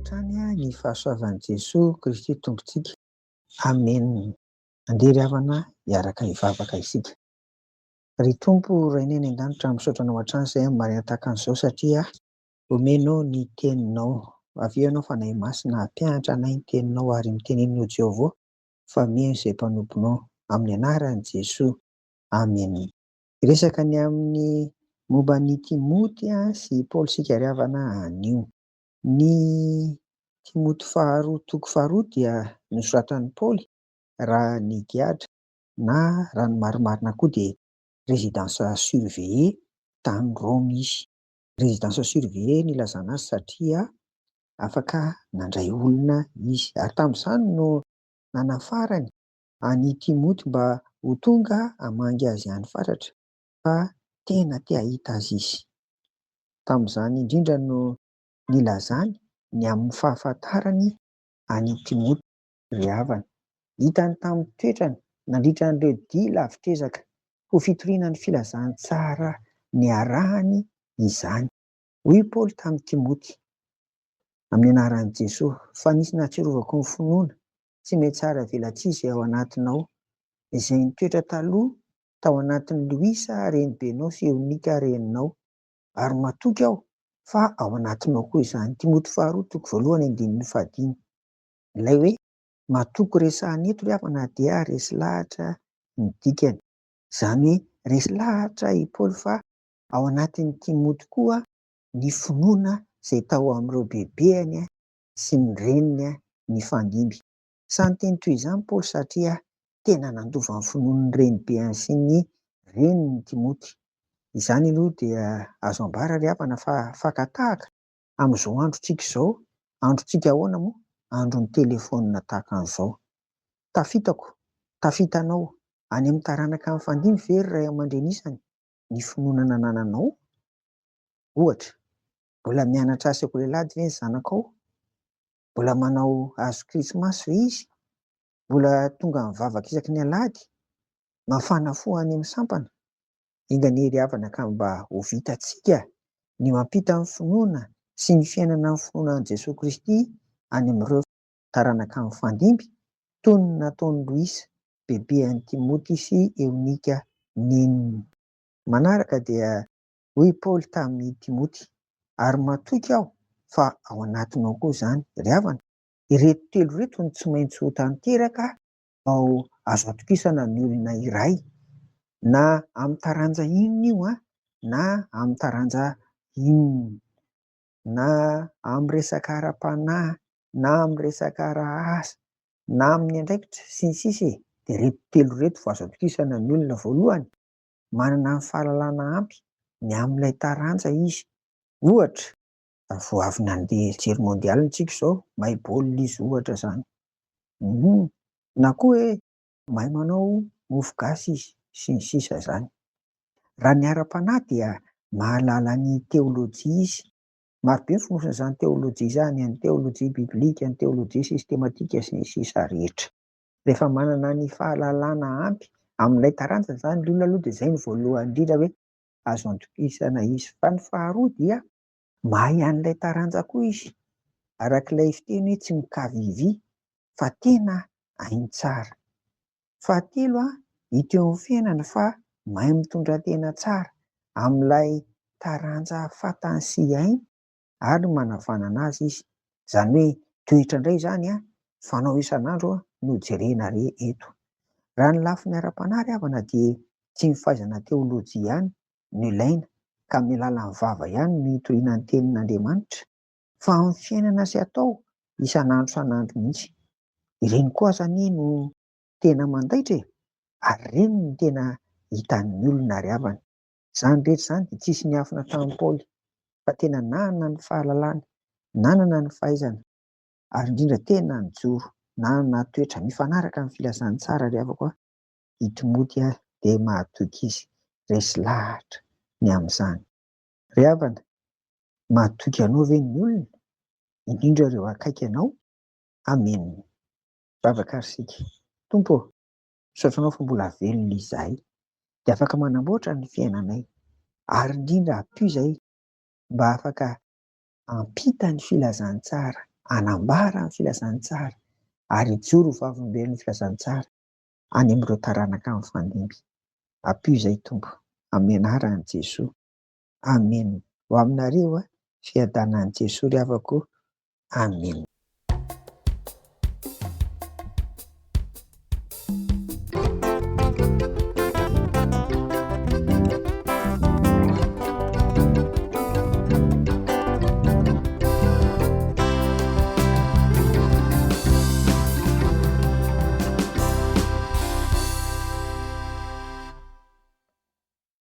hatrany ny fahasoavan'i Jesosy Kristy Tompontsika. Amen. Andeha ry havana hiaraka hivavaka isika. Ry Tompo Ray neny an-danitra misaotra anao hatrany izay marina tahaka an'izao satria omenao ny teninao. Avy eo ianao fanahy masina hampianatra anay ny teninao ary miteneninao Jehovah fa mihaino izay mpanomponao amin'ny anaran'i Jesosy. Amen. Resaka ny amin'ny momba ny Timoty sy Paoly sika ry havana anio. Ny Timoty faharoa toko faharoa dia nosoratan'i Paoly raha ny giadra na raha ny marimarina koa dia résidence surveillée tany Rome izy. Résidence surveillée nilazana azy satria afaka nandray olona izy. Ary tamin'izany no nanafarany any Timoty mba ho tonga hamangy azy any fatratra fa tena te hahita azy izy. Tamin'izany indrindra no nilazany ny amin'ny fahafantarany any Timoty ry havana. Hitany tamin'ny toetrany nandritra an'ireo dia lavitrezaka ho fitoriana ny filazany tsara ny arahany izany. Hoy Paoly tamin'ny Timoty amin'ny anaran'i Jesosy fa nisy nahatsiarovako ny finoana tsy mety tsara velatsizy ao anatinao izay nitoetra taloha tao anatin'ny Loisa renibenao sy Eonika reninao ary matoky aho fa ao anatinao koa izany. Timoty faharoa toko voalohany andininy fahadimy. Ilay hoe matoky resahana eto ry havana dia resy lahatra ny dikany. Izany hoe resy lahatra i Paoly fa ao anatin'ny Timoty koa ny finoana izay tao amin'ireo bebeany sy ny reniny ny fandimby. Samy teny toy izany Paoly satria tena nandova ny finoan'ny renibeany sy ny reniny Timoty. Izany aloha dia azo ambara ry havana fa fakatahaka amin'izao androntsika izao. Androntsika ahoana moa? Andron'ny telefaonina tahaka an'izao. Tafitanao any amin'ny taranaka amin'ny fandimby ve ry ray aman-drenisany ny finoana nanananao? Ohatra, mbola mianatra sekolelady ve ny zanakao? Mbola manao hazo krismasy ve izy? Mbola tonga mivavaka isaky ny alahady? Mafana fo any amin'ny sampana? Enganie ry havana ka mba ho vitantsika ny mampita ny finoana sy ny fiainana amin'ny finoanan'i Jesosy Kristy any amin'ireo taranaka amin'ny fandimby toy ny nataon'i Loisa, bebean'i Timoty sy Eonika neniny. Manaraka dia hoy Paoly tamin'ny Timoty ary matoky aho fa ao anatinao koa izany ry havana. Ireto telo reto ny tsy maintsy ho tanteraka ao azo atokisana ny olona iray na amin'ny taranja inona io na amin'ny taranja inona, na amin'ny resaka ara-panahy na amin'ny resaka ara-asa na amin'ny andraikitra sy ny sisa. Dia reto telo reto vao azo atokisana ny olona. Voalohany, manana ny fahalalana ampy ny amin'ilay taranja izy. Ohatra, vao avy nandeha jery mondialy tsika izao, mahay baolina izy ohatra izany. Na koa hoe mahay manao mofo gasy izy sy ny sisa izany. Raha ny ara-panahy dia mahalala ny teolojia izy. Marobe ny fonosana izany teolojia izany, ny teolojia biblika, ny teolojia sistematika sy ny sisa rehetra. Rehefa manana ny fahalalana ampy amin'ilay taranja izany ny olona aloha dia izay ny voalohany indrindra hoe azo atokisana izy. Fa ny faharoa dia mahay an'ilay taranja koa izy. Arak'ilay fiteny hoe tsy mikavivy fa tena hainy tsara. Fahatelo, hita eo amin'ny fiainana fa mahay mitondra tena tsara amin'ilay taranja fantany sy hainy ary manavanana azy izy. Izany hoe toetra indray izany fanao isan'andro no jerena eto. Raha ny lafiny ara-panahy ry havana dia tsy ny fahaizana teolojia ihany no ilaina ka amin'ny alalan'ny vava ihany no hitoriana ny tenin'Andriamanitra fa amin'ny fiainana sy atao isan'andro isan'andro mihitsy. Ireny koa zany no tena mandaitra ary ireny no tena hitan'ny olona ry havana. Izany rehetra izany dia tsisy niafina tamin'i Paoly fa tena nanana ny fahalalana, nanana ny fahaizana ary indrindra tena nijoro, nanana toetra mifanaraka amin'ny filazan'ny tsara ry havako. I Timoty dia mahatoky izy resy lahatra ny amin'izany. Ry havana, mahatoky anao ve ny olona? Indrindra ireo akaiky anao? Amen. Vavaka ary sika. Tompo, misaotranao fa mbola velona izahay dia afaka manamboatra ny fiainanay ary indrindra ampiho izahay mba afaka hampita ny filazan'ny tsara hanambara ny filazantsara ary hijoro ho vavolombelon'ny filazantsara any amin'ireo taranaka mifandimby. Ampio izay tompo amin'ny anaran'i Jesoa. Amen. Ho aminareo fiadanan'i Jesoa ry havako. Amen.